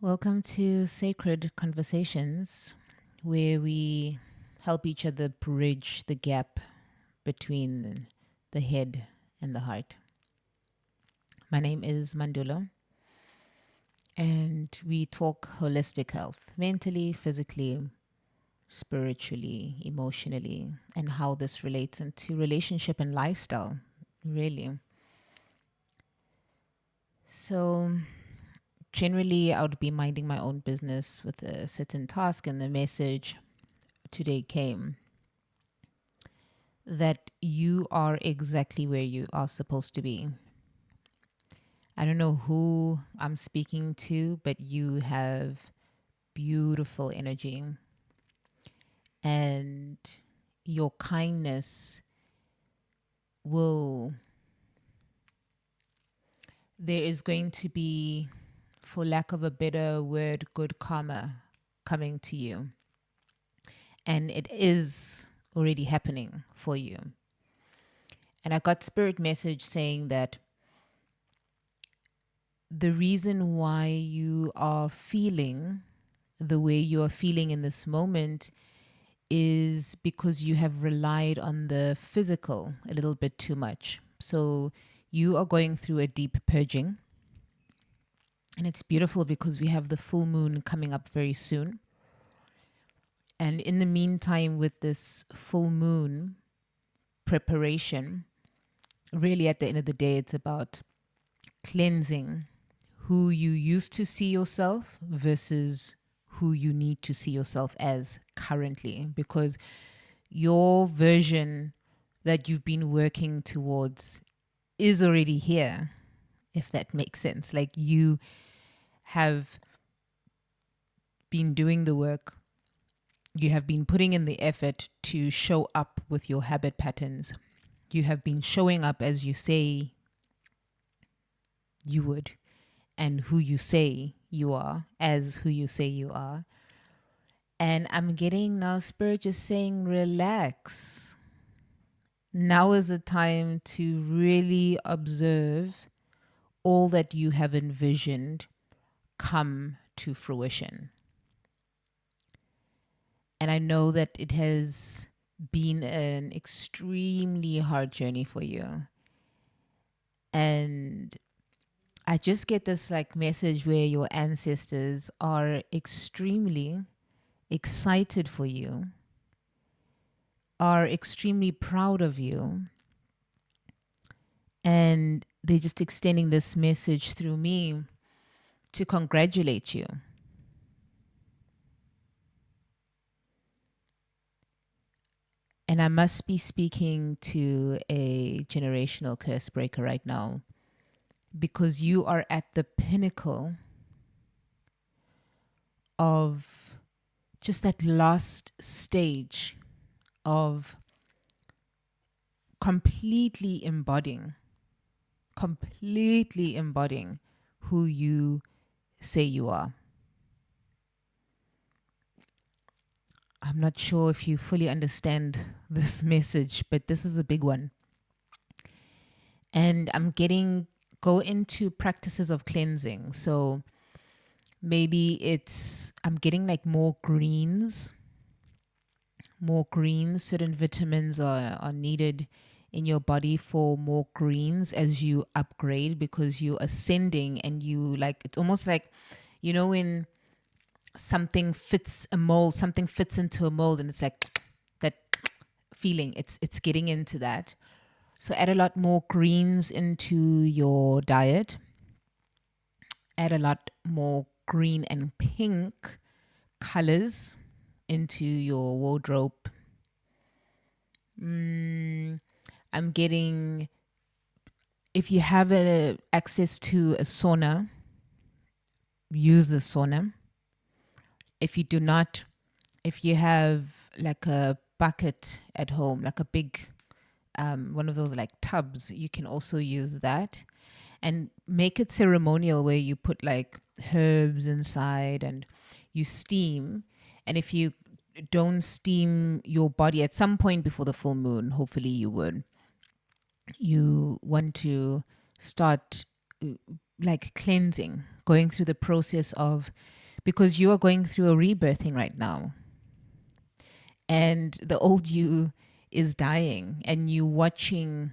Welcome to Sacred Conversations, where we help each other bridge the gap between the head and the heart. My name is Mandula, and we talk holistic health mentally, physically, spiritually, emotionally, and how this relates into relationship and lifestyle, really. So, generally, I would be minding my own business with a certain task, and the message today came that you are exactly where you are supposed to be. I don't know who I'm speaking to, but you have beautiful energy, and your kindness will, there is going to be, for lack of a better word, good karma coming to you. And it is already happening for you. And I got spirit message saying that the reason why you are feeling the way you are feeling in this moment is because you have relied on the physical a little bit too much. So you are going through a deep purging. And it's beautiful because we have the full moon coming up very soon. And in the meantime, with this full moon preparation, really at the end of the day, it's about cleansing who you used to see yourself versus who you need to see yourself as currently, because your version that you've been working towards is already here, if that makes sense. Like, you have been doing the work, you have been putting in the effort to show up with your habit patterns, you have been showing up as you say you would, and who you say you are as who you say you are. And I'm getting now spirit just saying, relax. Now is the time to really observe all that you have envisioned come to fruition. And I know that it has been an extremely hard journey for you. And I just get this like message where your ancestors are extremely excited for you, are extremely proud of you, and they're just extending this message through me to congratulate you. And I must be speaking to a generational curse breaker right now, because you are at the pinnacle of just that last stage of completely embodying who you say you are. I'm not sure if you fully understand this message, but this is a big one. And go into practices of cleansing. So maybe I'm getting like more greens. Certain vitamins are needed in your body for more greens as you upgrade, because you're ascending, and it's almost like, when something fits a mold, something fits into a mold, and it's like that feeling, it's getting into that. So add a lot more greens into your diet. Add a lot more green and pink colors into your wardrobe. I'm getting, if you have access to a sauna, use the sauna. If you do not, if you have like a bucket at home, like a big one of those like tubs, you can also use that. And make it ceremonial, where you put like herbs inside and you steam. And if you don't steam your body at some point before the full moon, hopefully you want to start like cleansing, going through the process of, because you are going through a rebirthing right now, and the old you is dying, and you watching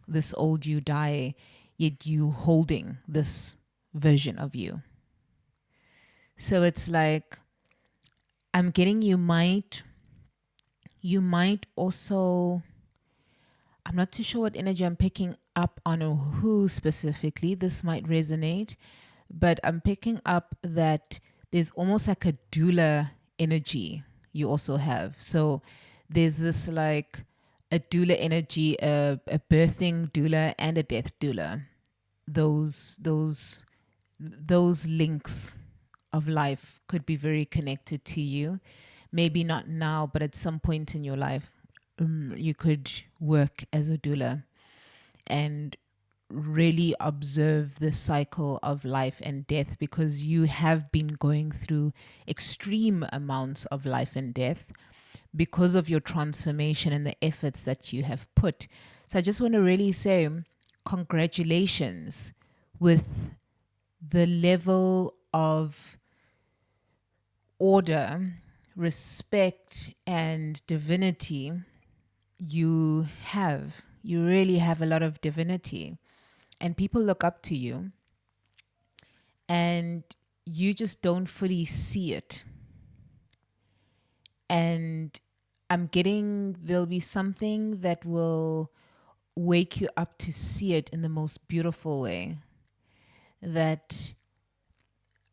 this old you die, yet you holding this version of you. So it's like, I'm getting, you might also, I'm not too sure what energy I'm picking up on, or who specifically this might resonate, but I'm picking up that there's almost like a doula energy you also have. So there's this like a doula energy, a birthing doula and a death doula. Those links of life could be very connected to you. Maybe not now, but at some point in your life, you could work as a doula and really observe the cycle of life and death, because you have been going through extreme amounts of life and death because of your transformation and the efforts that you have put. So I just want to really say congratulations with the level of order, respect, and divinity you have. You really have a lot of divinity, and people look up to you, and you just don't fully see it. And I'm getting, there'll be something that will wake you up to see it in the most beautiful way. That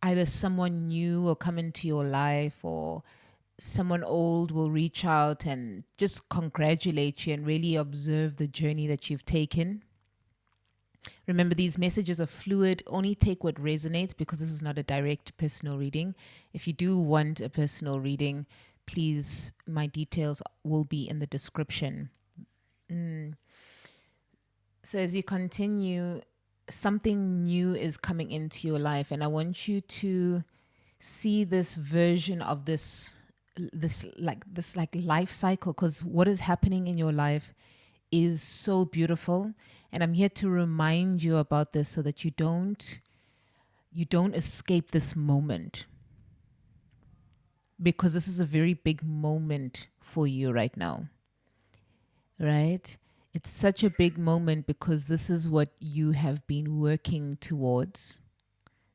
either someone new will come into your life, or someone old will reach out and just congratulate you and really observe the journey that you've taken. Remember, these messages are fluid. Only take what resonates, because this is not a direct personal reading. If you do want a personal reading, please, my details will be in the description. So as you continue, something new is coming into your life, and I want you to see this version of this life cycle, because what is happening in your life is so beautiful. And I'm here to remind you about this, so that you don't escape this moment, because this is a very big moment for you right now, right? It's such a big moment, because this is what you have been working towards.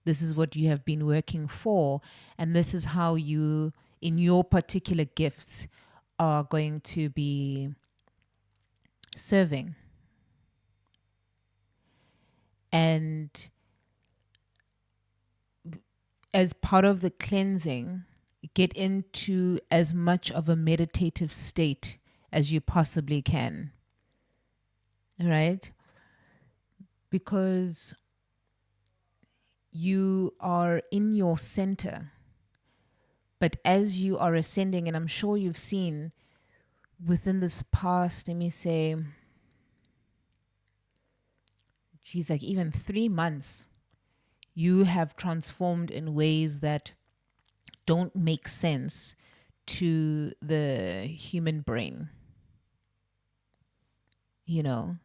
This is what you have been working for. And this is how you, in your particular gifts, are going to be serving. And as part of the cleansing, get into as much of a meditative state as you possibly can. Right? Because you are in your center. But as you are ascending, and I'm sure you've seen within this past, let me say, like even 3 months, you have transformed in ways that don't make sense to the human brain. You know,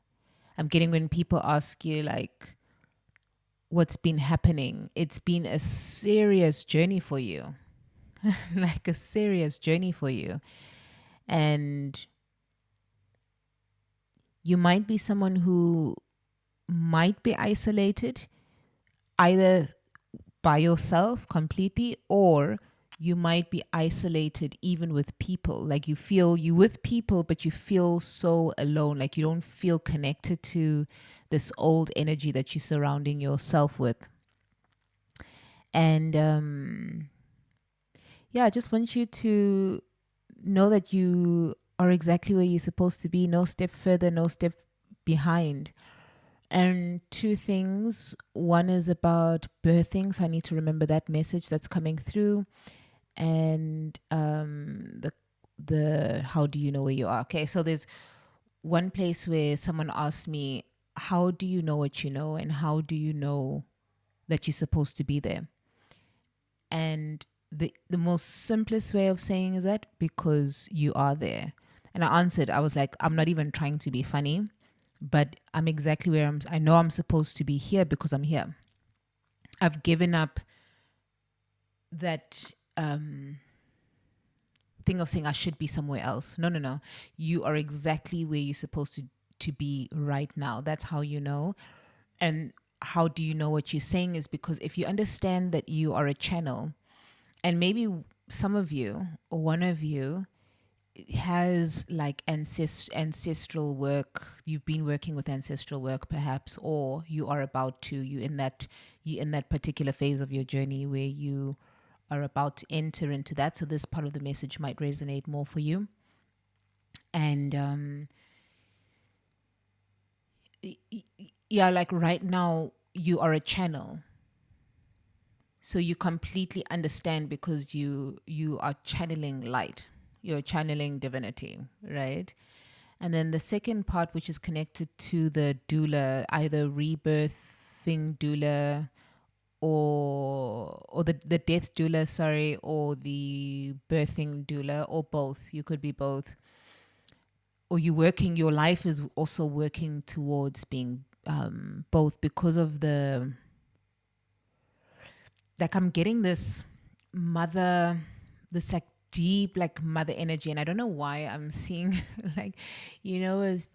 I'm getting, when people ask you like, what's been happening, it's been a serious journey for you. Like a serious journey for you. And you might be someone who might be isolated, either by yourself completely, or you might be isolated even with people. Like you feel you with people, but you feel so alone. Like you don't feel connected to this old energy that you're surrounding yourself with. And I just want you to know that you are exactly where you're supposed to be. No step further, no step behind. And 2 things. One is about birthing. So I need to remember that message that's coming through. And the how do you know where you are? Okay, so there's one place where someone asked me, how do you know what you know, and how do you know that you're supposed to be there? And the most simplest way of saying is that, because you are there. And I answered, I was like, I'm not even trying to be funny, but I'm exactly where I know I'm supposed to be here, because I'm here. I've given up that thing of saying I should be somewhere else. No, no, no. You are exactly where you're supposed to be right now. That's how you know. And how do you know what you're saying is because if you understand that you are a channel, and maybe some of you or one of you has like ancestral work, you've been working with ancestral work perhaps, or you are about to, you in that particular phase of your journey where you are about to enter into that. So this part of the message might resonate more for you. And yeah, like right now you are a channel, so you completely understand because you are channeling light, you're channeling divinity, right? And then the second part, which is connected to the doula, either rebirthing doula or the death doula, sorry, or the birthing doula, or both. You could be both. Or you working, your life is also working towards being both, because of the, like, I'm getting this mother, this like deep like mother energy, and I don't know why I'm seeing like, as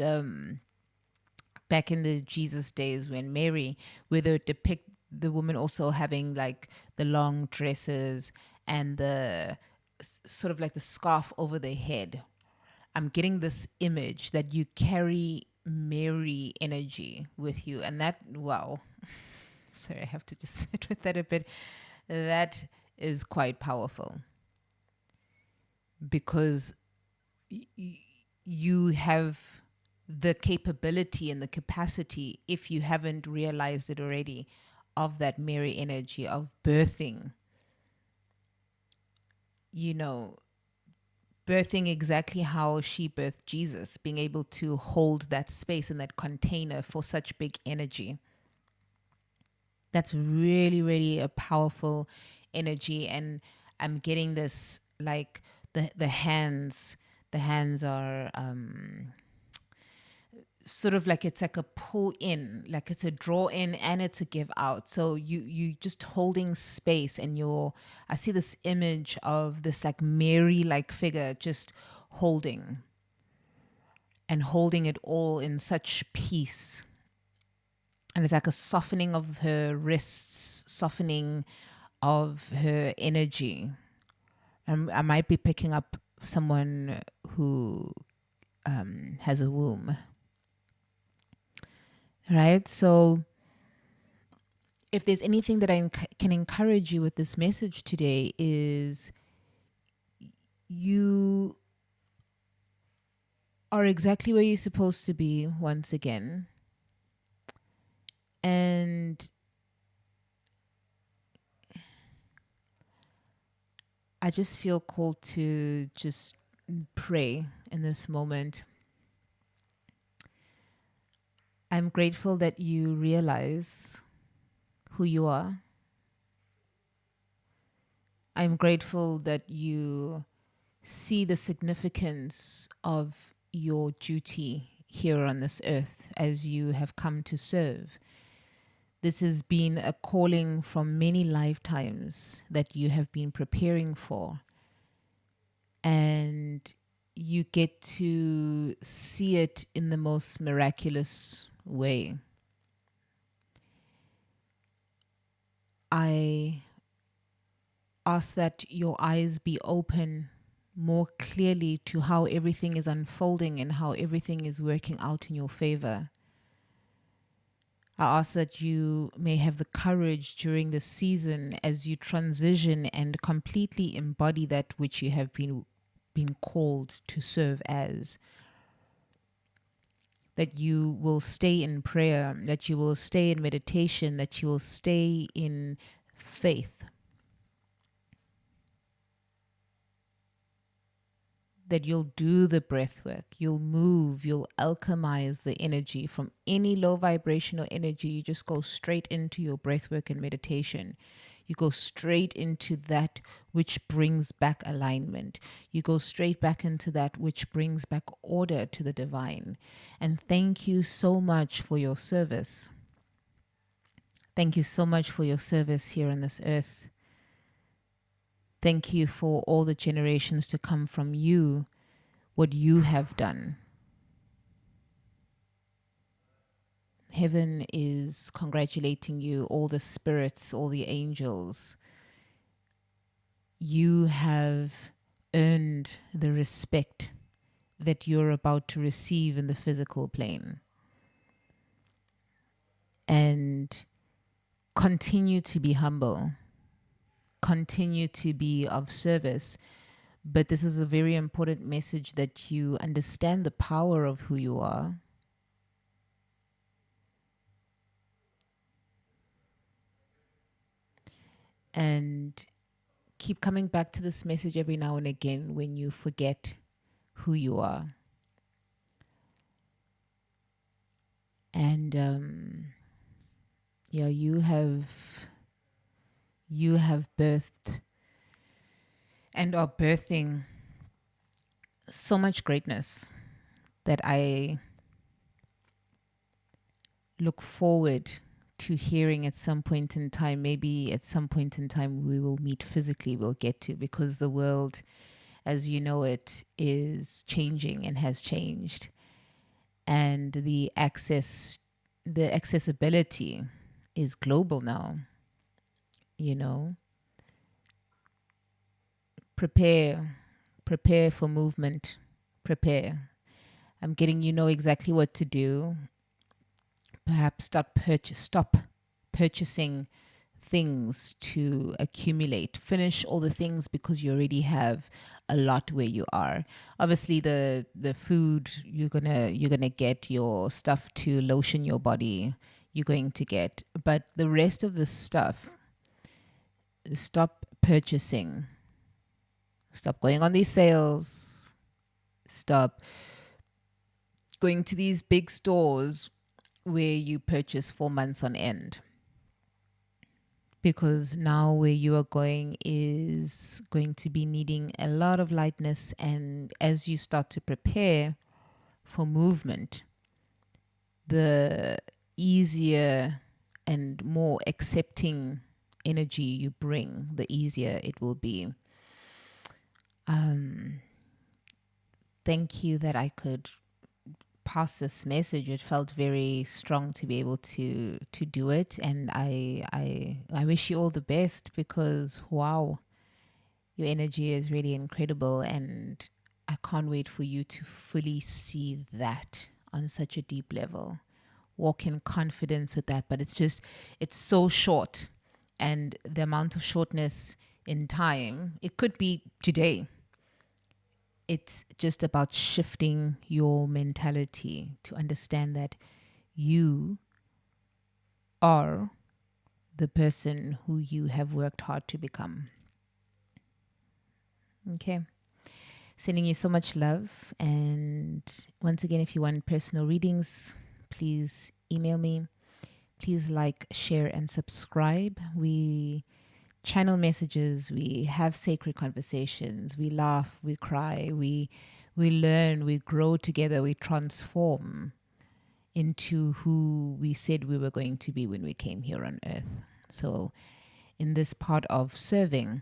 back in the Jesus days when Mary, where they depict the woman also having like the long dresses and the sort of like the scarf over their head. I'm getting this image that you carry Mary energy with you, and that, wow. Sorry, I have to just sit with that a bit. That is quite powerful because you have the capability and the capacity, if you haven't realized it already, of that Mary energy of birthing, you know, birthing exactly how she birthed Jesus, being able to hold that space and that container for such big energy. That's really, really a powerful energy. And I'm getting this like the hands are sort of like, it's like a pull in, like it's a draw in and it's a give out. So you just holding space, and I see this image of this like Mary like figure just holding it all in such peace. And it's like a softening of her wrists, softening of her energy. I might be picking up someone who has a womb, right? So if there's anything that I can encourage you with this message today, is you are exactly where you're supposed to be once again. And I just feel called to just pray in this moment. I'm grateful that you realize who you are. I'm grateful that you see the significance of your duty here on this earth as you have come to serve. This has been a calling from many lifetimes that you have been preparing for. And you get to see it in the most miraculous way. I ask that your eyes be open more clearly to how everything is unfolding and how everything is working out in your favor. I ask that you may have the courage during this season as you transition and completely embody that which you have been called to serve as. That you will stay in prayer, that you will stay in meditation, that you will stay in faith, that you'll do the breath work, you'll move, you'll alchemize the energy from any low vibrational energy. You just go straight into your breath work and meditation. You go straight into that which brings back alignment. You go straight back into that which brings back order to the divine. And thank you so much for your service. Thank you so much for your service here on this earth. Thank you for all the generations to come from you, what you have done. Heaven is congratulating you, all the spirits, all the angels. You have earned the respect that you're about to receive in the physical plane. And continue to be humble, continue to be of service. But this is a very important message that you understand the power of who you are. And keep coming back to this message every now and again when you forget who you are. And yeah, you have birthed and are birthing so much greatness that I look forward to hearing at some point in time. Maybe at some point in time we will meet physically, we'll get to, because the world as you know it is changing and has changed, and the accessibility is global now. You know, prepare for movement. Prepare. I'm getting you know exactly what to do. Perhaps stop purchasing things to accumulate. Finish all the things because you already have a lot where you are. Obviously the food you're gonna get, your stuff to lotion your body, you're going to get. But the rest of the stuff, stop purchasing. Stop going on these sales. Stop going to these big stores where you purchase for months on end, because now where you are going is going to be needing a lot of lightness. And as you start to prepare for movement, the easier and more accepting energy you bring, the easier it will be. Thank you that I could pass this message. It felt very strong to be able to do it, and I wish you all the best, because wow, your energy is really incredible, and I can't wait for you to fully see that on such a deep level. Walk in confidence with that, but it's so short, and the amount of shortness in time, it could be today. It's just about shifting your mentality to understand that you are the person who you have worked hard to become. Okay. Sending you so much love. And once again, if you want personal readings, please email me. Please like, share, and subscribe. We channel messages, we have sacred conversations, we laugh, we cry, we learn, we grow together, we transform into who we said we were going to be when we came here on earth. So in this part of serving,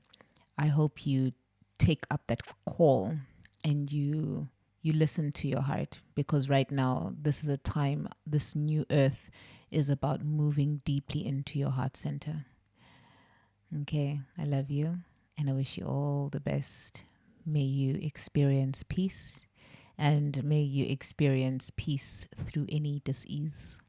I hope you take up that call and you listen to your heart, because right now this is a time, this new earth is about moving deeply into your heart center. Okay, I love you and I wish you all the best. May you experience peace, and may you experience peace through any dis-ease.